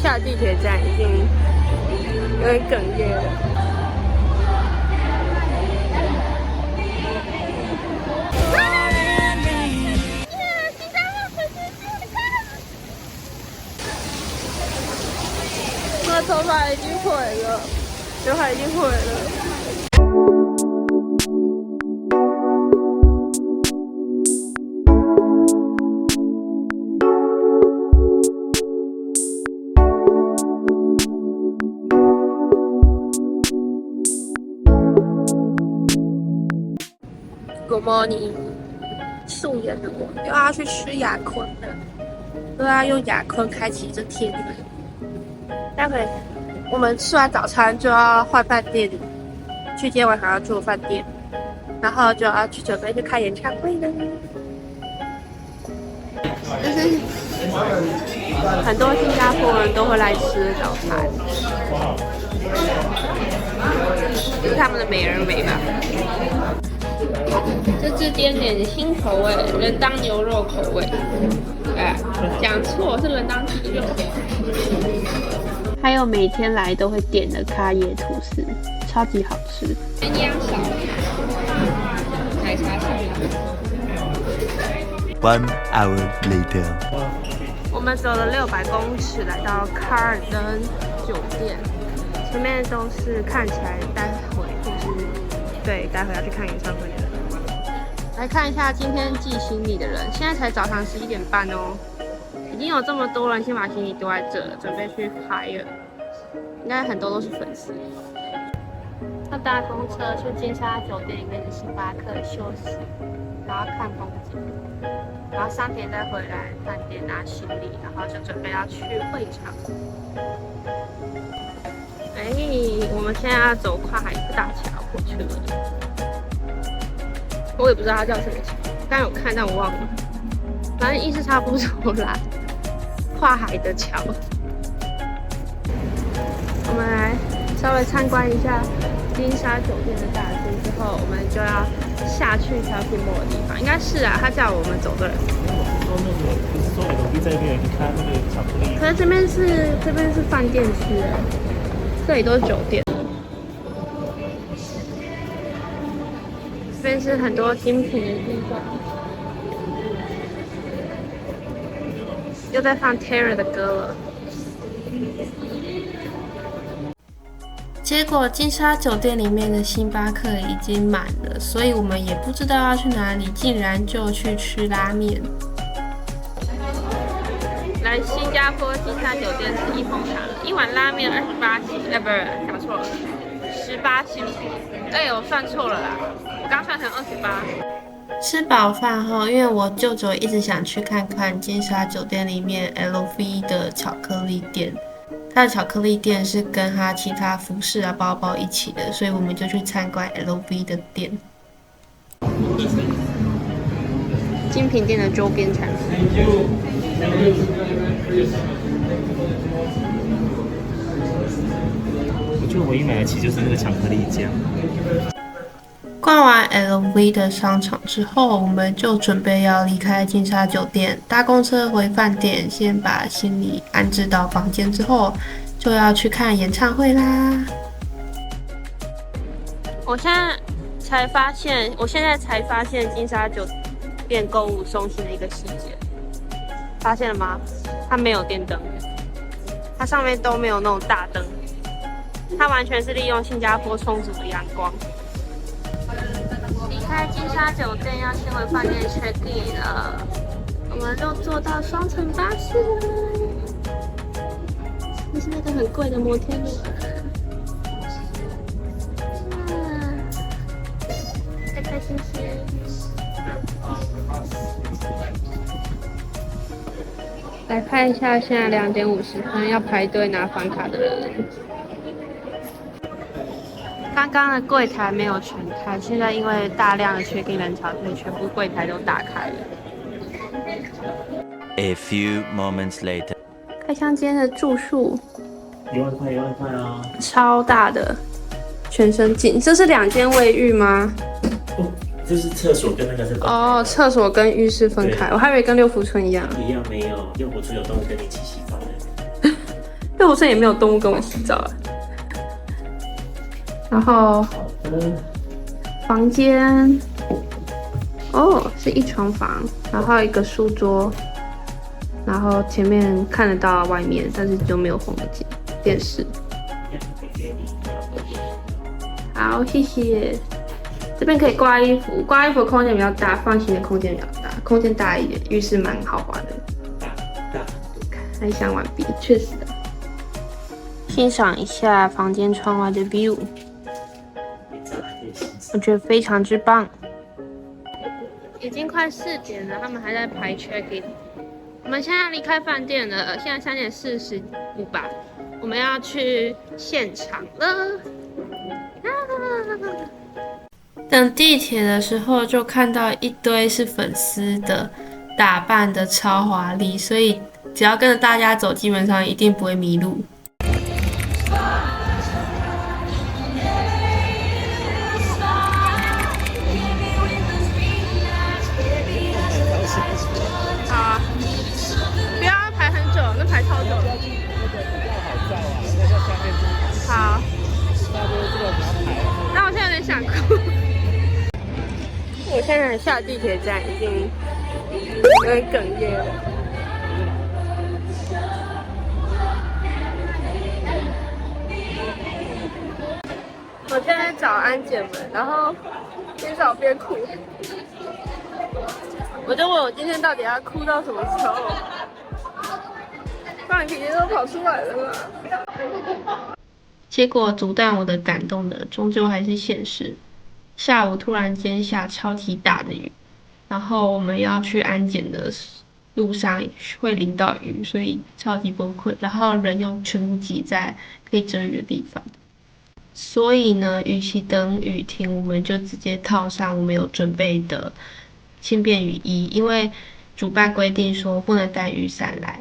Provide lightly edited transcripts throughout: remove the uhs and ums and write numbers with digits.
下地铁站已经有点哽咽了。我的头发已经毁了，刘海已经毁了。Good morning， 素颜的我又要去吃雅坤了，又要用雅坤开启这天了。待会我们吃完早餐就要换饭店，去今天晚上要住的饭店，然后就要去准备去看演唱会了。就是很多新加坡人都会来吃早餐，这是他们的美而美吧。这是点点心口味，人当牛肉口味。讲错是人当鸡肉。还有每天来都会点的咖椰吐司，超级好吃。鲜鸭小奶茶小。1 hour later， 我们走了600公尺来到卡尔登酒店，前面都是看起来待会或是对待会要去看演唱会的人。来看一下今天寄行李的人，现在才早上11点半哦，已经有这么多人先把行李丢在这了，准备去拍了，应该很多都是粉丝。要搭公车去金沙酒店里面的星巴克休息，然后看风景，然后3点再回来饭店拿行李，然后就准备要去会场。我们现在要走跨海大桥过去了。我也不知道它叫什么桥，刚有看但我忘了，反正意思差不多啦。跨海的桥，我们来稍微参观一下金沙酒店的大厅之后，我们就要下去 shopping mall 的地方。应该是啊，他叫我们走这里。不是说 LV 在那边去看那个巧克力？可是这边是饭店区哎，这里都是酒店。这边是很多精品的地方，又在放 Taylor 的歌了。结果金沙酒店里面的星巴克已经满了，所以我们也不知道要去哪里，竟然就去吃拉面。来新加坡金沙酒店吃一风堂，一碗拉面28新，不是讲错了，18新币。我算错了啦。我刚算成28。吃饱饭后，因为我舅舅一直想去看看金沙酒店里面 LV 的巧克力店，他的巧克力店是跟他其他服饰啊、包包一起的，所以我们就去参观 LV 的店。精品店的周边产品。我觉得唯一买得起就是那个巧克力酱。逛完 LV 的商场之后，我们就准备要离开金沙酒店，搭公车回饭店，先把行李安置到房间之后，就要去看演唱会啦。我现在才发现金沙酒店购物中心的一个细节，发现了吗？它没有电灯，它上面都没有那种大灯，它完全是利用新加坡充足的阳光。离开金沙酒店要先回饭店 check in 了，我们就坐到双层巴士了。这是那个很贵的摩天轮。开开心心。来看一下，现在2点50分，要排队拿房卡的人。刚刚的柜台没有全开，现在因为大量的check-in人潮，所以全部柜台都打开了。A few moments later， 开箱间的住宿1万块啊！超大的，全身镜。这是2间卫浴吗？这是厕所跟那个是哦，厕所跟浴室分开，我还以为跟六福村一样。一样没有，六福村有都会跟你一起洗澡的。但我现在也没有动物跟我洗澡啊。然后房间，哦，是一床房，然后一个书桌，然后前面看得到外面，但是就没有红的电视。好，谢谢。这边可以挂衣服，挂衣服的空间比较大，放行的空间比较大，空间大一点，浴室蛮豪华的。开箱完毕，确实的。欣赏一下房间窗外的 view， 我觉得非常之棒。已经快4点了，他们还在排 check in。我们现在离开饭店了，现在3点45吧，我们要去现场了。等地铁的时候，就看到一堆是粉丝的，打扮的超华丽，所以只要跟着大家走，基本上一定不会迷路。好，不要排很久，那排超久。好，那我现在有点想哭。我现在下地铁站已经有点哽咽了。我现在找安检门，然后边找边哭。我就问我今天到底要哭到什么时候？放屁都跑出来了嘛。结果阻断我的感动的，终究还是现实。下午突然间下超级大的雨，然后我们要去安检的路上会淋到雨，所以超级崩溃。然后人又全部挤在可以遮雨的地方，所以呢，与其等雨停，我们就直接套上我们有准备的轻便雨衣，因为主办规定说不能带雨伞来，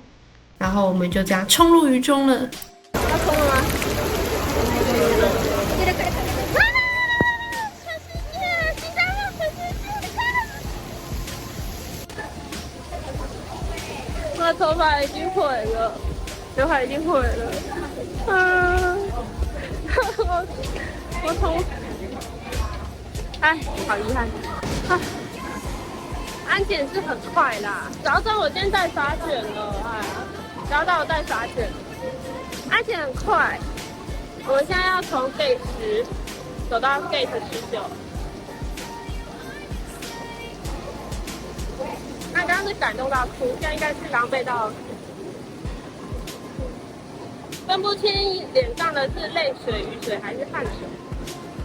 然后我们就这样冲入雨中了。要冲了吗？我的头发已经毁了，刘海已经毁了。我头，哎，好遗憾。安检是很快啦，只要到我今天带纱卷了，哎，只要到我带纱卷，安检很快。我们现在要从 gate 10走到 gate 19。那刚刚是感动到哭，现在应该是狼狈到分不清脸上的是泪水、雨水还是汗水。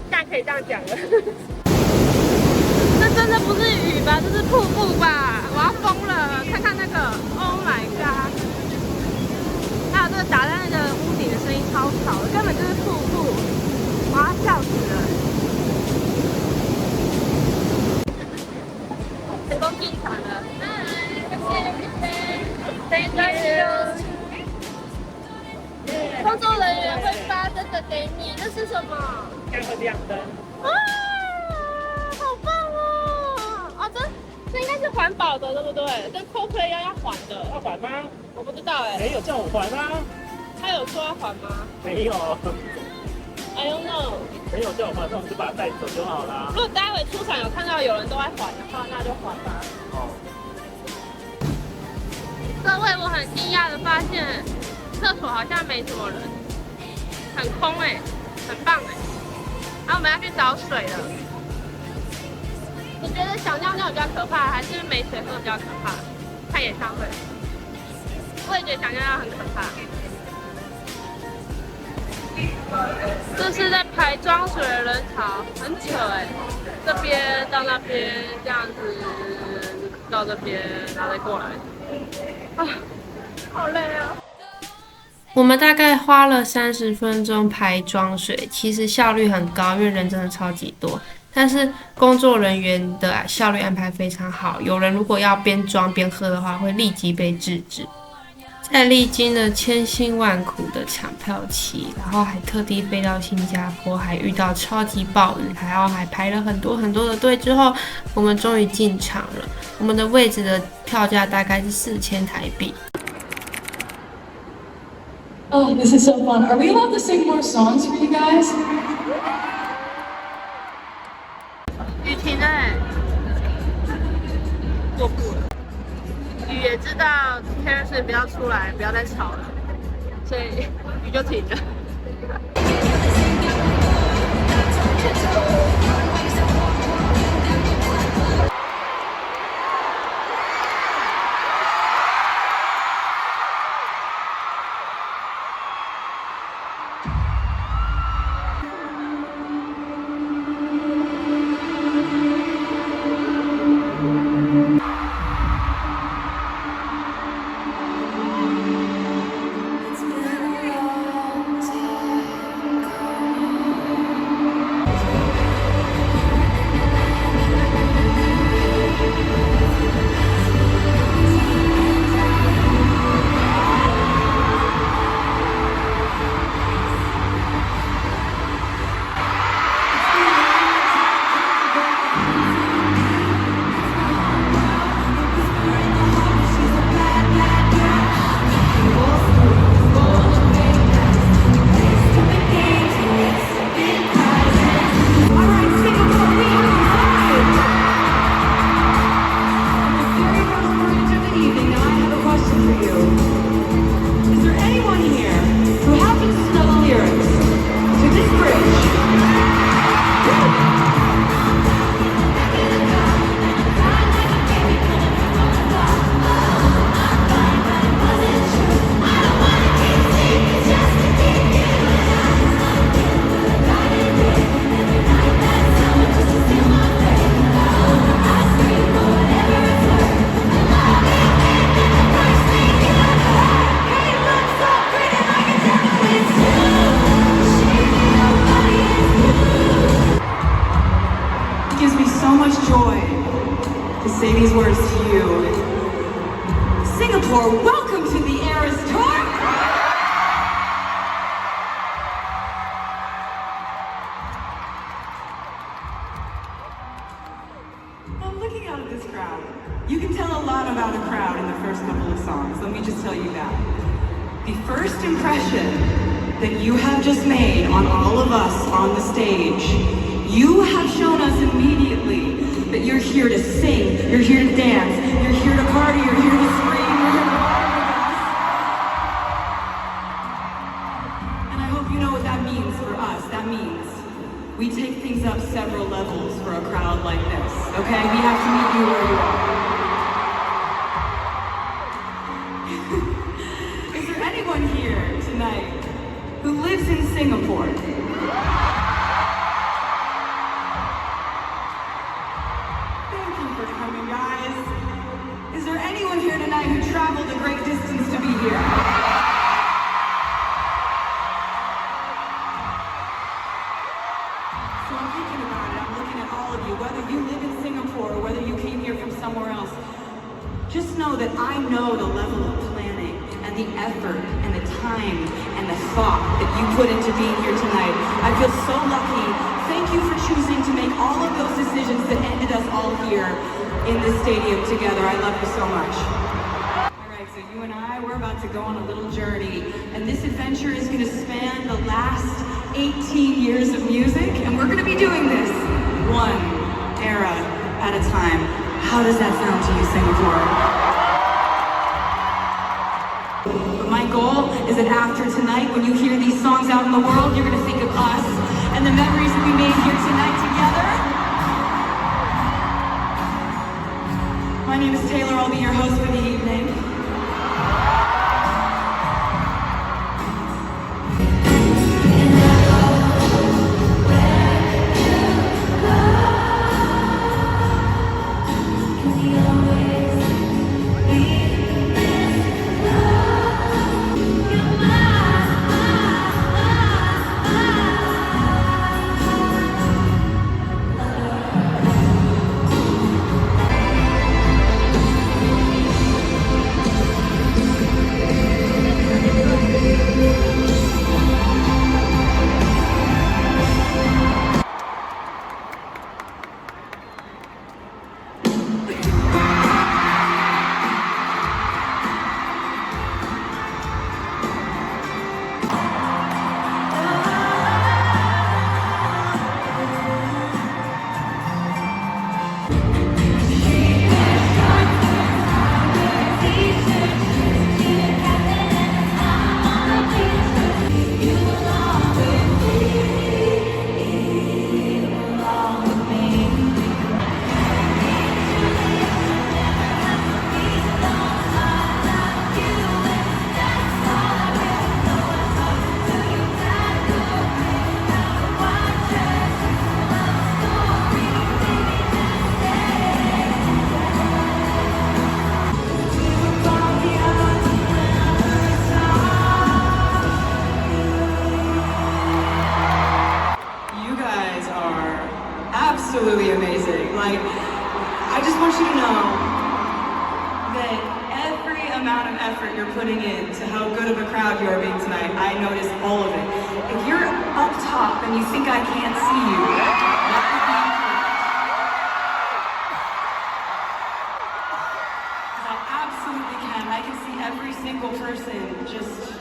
现在可以这样讲了。这真的不是雨吧？这是瀑布吧？我要疯了！看看那个 ，Oh my god！ 还有这个打在那个屋顶的声音超吵的，根本就是瀑布，我要笑死了。成功进场了。Thank you。工作人员会发这个给你，这是什么？看会亮灯。哇，好棒哦！啊，这应该是环保的，对不对？跟 Coldplay 一样要环的。要还吗？我不知道哎。没有叫我还啊。他有说要还吗？没有。I don't know。没有叫我还，那我们就把它带走就好了。如果待会出场有看到有人都在还的话，那就还吧。哦。各位，我很惊讶的发现，厕所好像没什么人，很空哎，很棒哎。然后我们要去找水了。你觉得想尿尿比较可怕，还是没水喝比较可怕？看演唱会，我也觉得想尿尿很可怕。这是在排装水的人潮，很扯哎，这边到那边这样子，到这边然后再过来，啊，好累啊！我们大概花了30分钟排装水，其实效率很高，因为人真的超级多。但是工作人员的效率安排非常好，有人如果要边装边喝的话，会立即被制止。在历经了千辛万苦的抢票期，然后还特地飞到新加坡，还遇到超级暴雨，还排了很多的队之后，我们终于进场了。我们的位置的票价大概是4000台币。Oh, this is so fun. Are we allowed to sing more songs for you guys? 雨停了哎，过步了。雨也知道 Taylor Swift 不要出来，不要再吵了，所以雨就停了。say these words to you. Singapore, welcome to the Eras Tour! I'm looking out at this crowd. You can tell a lot about a crowd in the first couple of songs. Let me just tell you that. The first impression that you have just made on all of us on the stage, you have shown us immediately that you're here to sing, you're here to dance, you're here to party, you're here to scream, you're here to vibe with us. And I hope you know what that means for us. That means we take things up several levels for a crowd like this, okay? We have to meet you where you are. Is there anyone here tonight who lives in Singapore? Thank you for coming, guys. Is there anyone here tonight who traveled a great distance to be here? So I'm thinking about it, I'm looking at all of you, whether you live in Singapore or whether you came here from somewhere else. Just know that I know the level of planning and the effort and the time and the thought that you put into being here tonight. I feel so lucky. Thank you for choosing to make all of those decisions that ended us all here in this stadium together. I love you so much. All right, so you and I, we're about to go on a little journey, and this adventure is going to span the last 18 years of music, and we're going to be doing this one era at a time. How does that sound to you, Singapore? But my goal is that after tonight, when you hear these songs out in the world, you're going to think of us and the memories that we made here tonight together. My name is Taylor. I'll be your host for the evening. amount of effort you're putting into how good of a crowd you are being tonight. I notice all of it. If you're up top and you think I can't see you, that would be incorrect. I absolutely can. I can see every single person just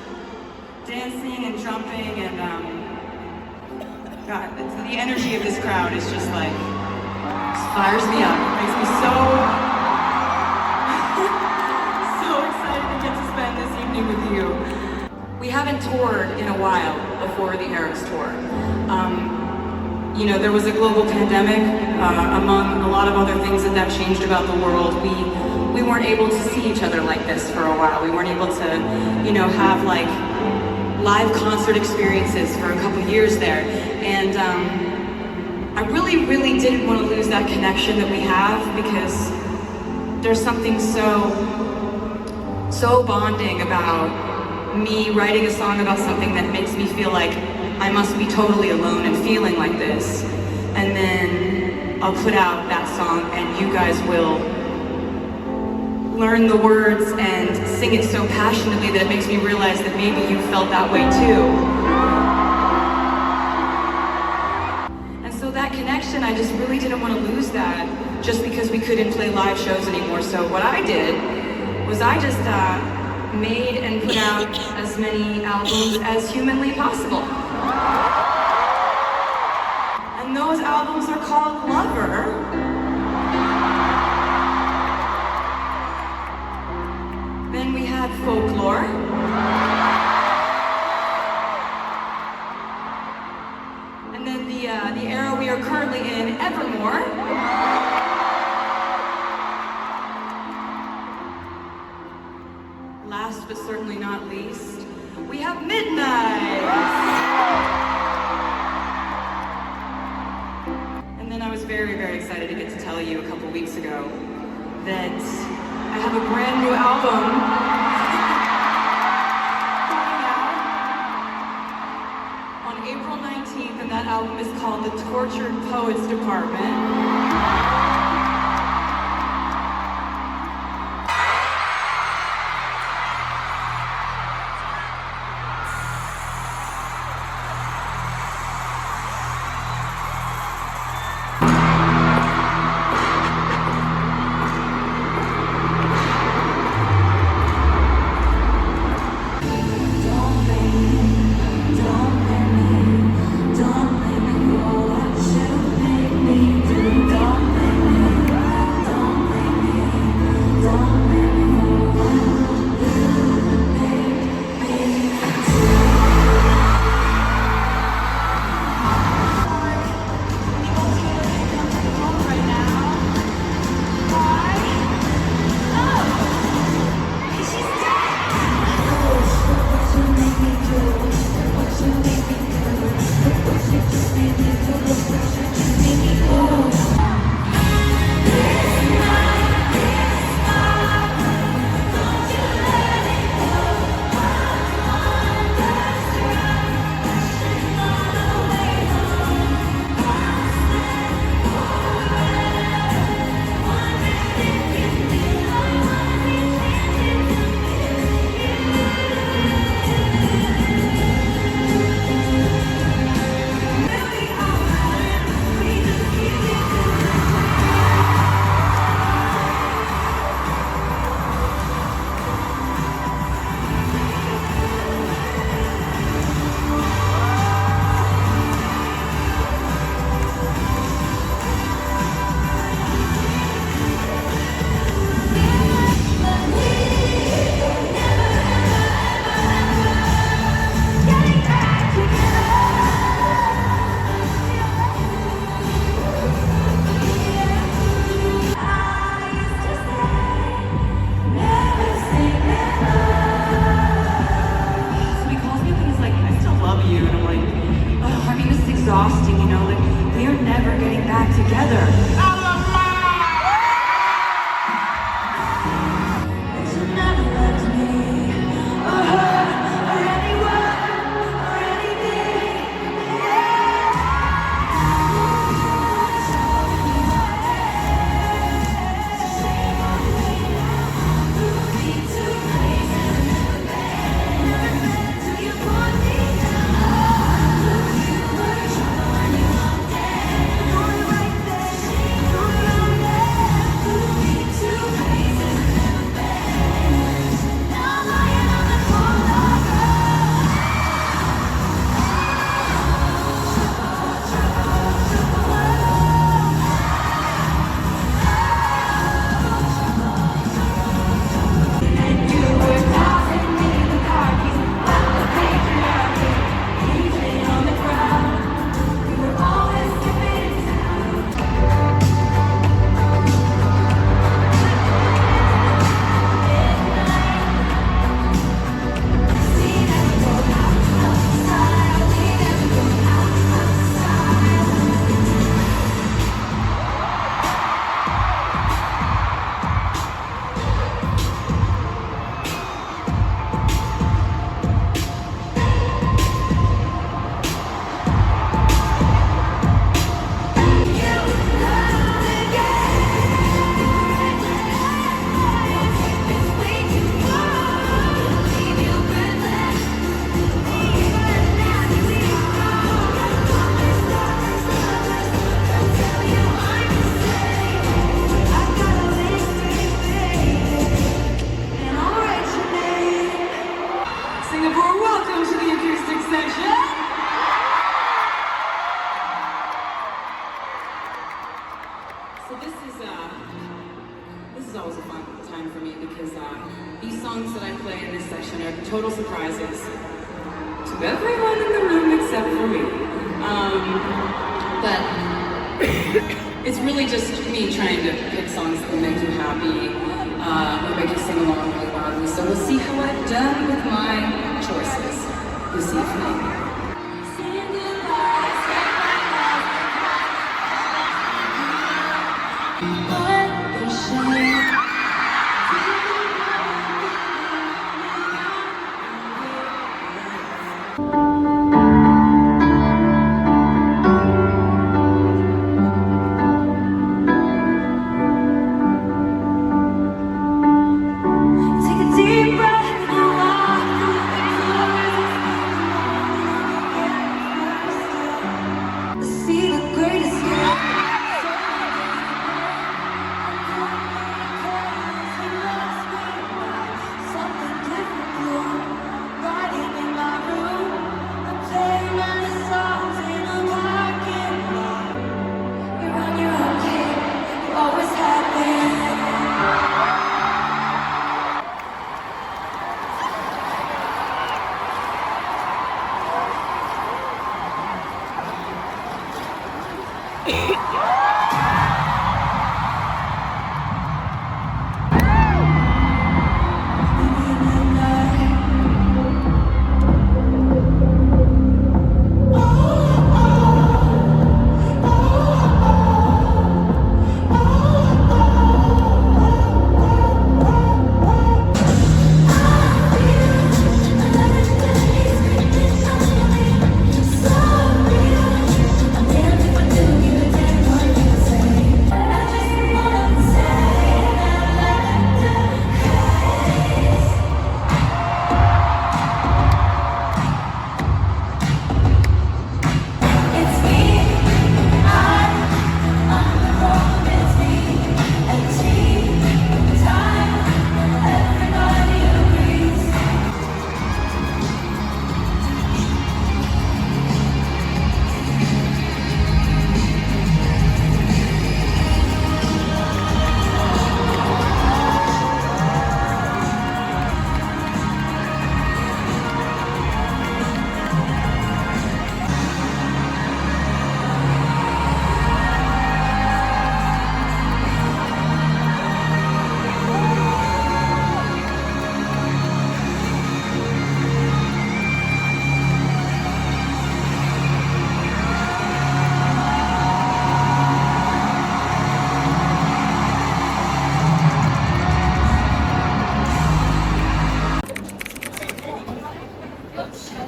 dancing and jumping and God, the energy of this crowd is just like, just fires me up. It makes me so excited to get to spend this evening with you. We haven't toured in a while before the Eras tour. You know, there was a global pandemic, among a lot of other things that changed about the world. We weren't able to see each other like this for a while. We weren't able to, you know, have like live concert experiences for a couple years there. And I really, really didn't want to lose that connection that we have, because there's something so bonding about me writing a song about something that makes me feel like I must be totally alone and feeling like this. And then I'll put out that song and you guys will learn the words and sing it so passionately that it makes me realize that maybe you felt that way too. And so that connection, I just really didn't want to lose that just because we couldn't play live shows anymore. So what I did was I just made and put out as many albums as humanly possible. And those albums are called Lover. Then we had Folklore. And then the era we are currently in, Evermore. Last but certainly not least, we have Midnight. And then I was very, very excited to get to tell you a couple weeks ago that I have a brand new album coming out on April 19th, and that album is called The Tortured Poets Department. Don't because these songs that I play in this section are total surprises to everyone in the room except for me. But it's really just me trying to pick songs that will make you happy or make you sing along really loudly. So we'll see how I've done with my choices this evening.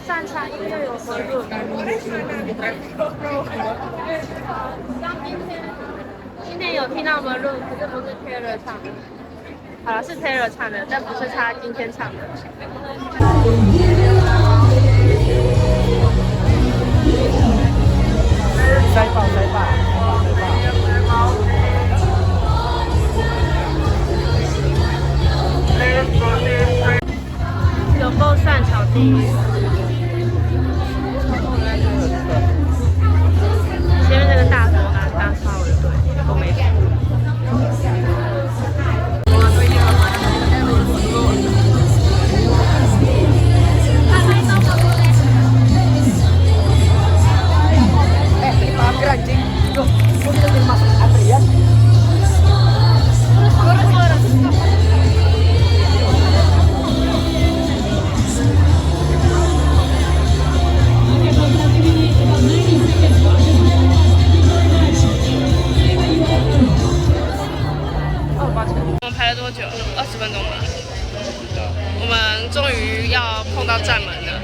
擅长音乐有何润？今天有听到Maroon，可是不是 Taylor 唱的。好了，是 Taylor 唱的，但不是他今天唱的。塞爆塞爆！有够擅长地狱。前面那个大头男当超我的队，我没输。20分钟吗？我们终于要碰到站门了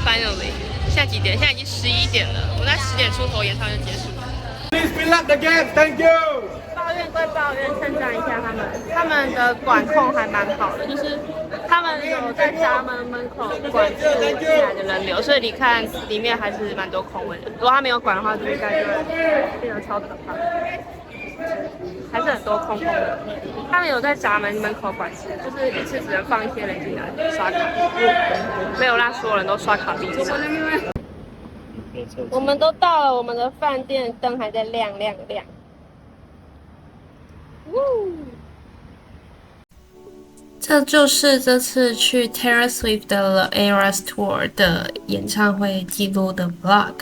，finally！ 现在几点？现在已经11点了，我们在10点出头演唱会就结束了。Please fill up the game, thank you。抱怨归抱怨，称赞一下他们的管控还蛮好的，就是他们有在闸门口管制进来的人流，所以你看里面还是蛮多空位的。如果他没有管的话，就应该就会变得超可怕。还是很多空的，他们有在闸门口管制，就是一次只能放一些人进来刷卡，没有让所有人都刷卡进去。我们都到了，我们的饭店灯还在亮亮亮。这就是这次去 Taylor Swift 的 The Eras Tour 的演唱会记录的 vlog。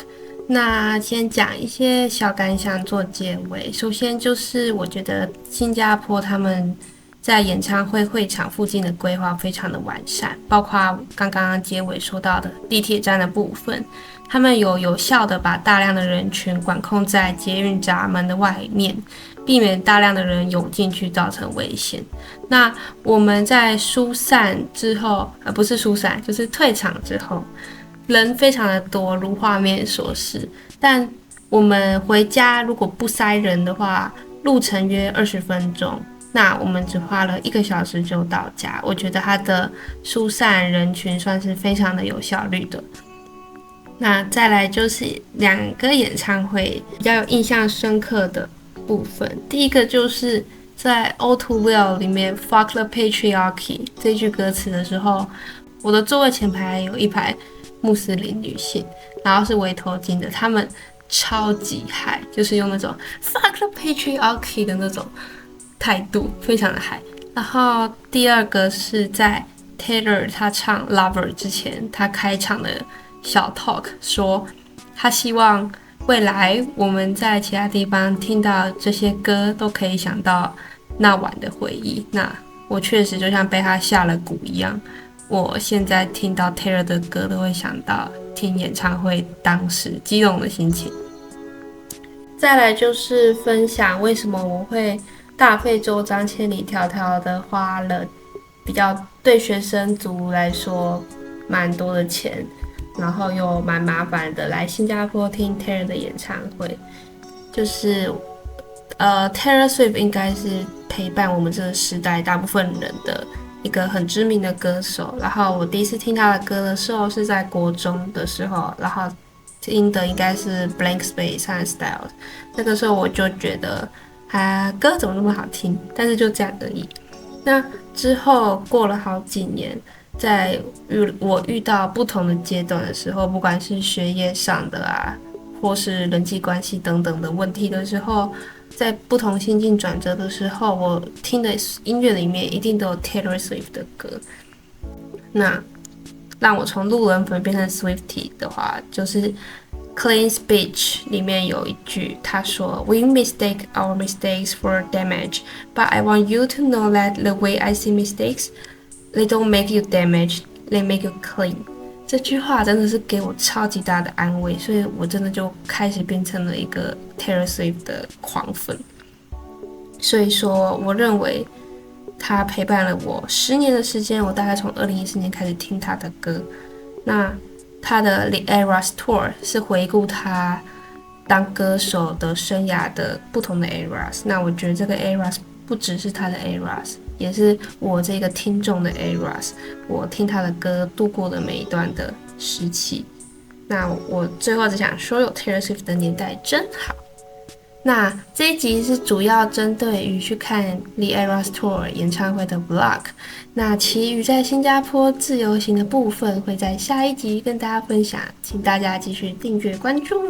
那先讲一些小感想做结尾。首先就是我觉得新加坡他们在演唱会会场附近的规划非常的完善，包括刚刚结尾说到的地铁站的部分，他们有效的把大量的人群管控在捷运闸门的外面，避免大量的人涌进去造成危险。那我们在疏散之后，不是疏散，就是退场之后，人非常的多，如画面所示。但我们回家如果不塞人的话，路程约20分钟，那我们只花了1个小时就到家。我觉得它的疏散人群算是非常的有效率的。那再来就是2个演唱会比较有印象深刻的部分。第一个就是在 All Too Well 里面 Fuck the Patriarchy 这句歌词的时候，我的座位前排有一排穆斯林女性，然后是围头巾的，她们超级嗨，就是用那种 Fuck the Patriarchy 的那种态度，非常的嗨。然后第二个是在 Taylor 他唱 Lover 之前，他开场的小 talk 说他希望未来我们在其他地方听到这些歌都可以想到那晚的回忆。那我确实就像被他下了蛊一样，我现在听到 Taylor 的歌都会想到听演唱会当时激动的心情。再来就是分享为什么我会大费周章千里迢迢的花了比较对学生族来说蛮多的钱，然后又蛮麻烦的来新加坡听 Taylor 的演唱会。就是Taylor Swift 应该是陪伴我们这个时代大部分人的一个很知名的歌手。然后我第一次听他的歌的时候是在国中的时候，然后听的应该是 Blank Space 和 Styles。那个时候我就觉得歌怎么那么好听，但是就这样而已。那之后过了好几年，在我遇到不同的阶段的时候，不管是学业上的或是人际关系等等的问题的时候，在不同心境转折的时候，我听的音乐里面一定都有 Taylor Swift 的歌。那让我从路人粉变成 Swiftie 的话，就是Clean Speech 里面有一句，他说 We mistake our mistakes for damage, but I want you to know that the way I see mistakes, they don't make you damage, they make you clean。 这句话真的是给我超级大的安慰，所以我真的就开始变成了一个 Taylor Swift 的狂粉。所以说我认为他陪伴了我10年的时间，我大概从2014年开始听他的歌。那他的 The Eras Tour 是回顾他当歌手的生涯的不同的 Eras。那我觉得这个 Eras 不只是他的 Eras， 也是我这个听众的 Eras， 我听他的歌度过的每一段的时期。那我最后只想说，有 Taylor Swift 的年代真好。那这一集是主要针对于去看 The Eras Tour 演唱会的 vlog， 那其余在新加坡自由行的部分会在下一集跟大家分享，请大家继续订阅关注。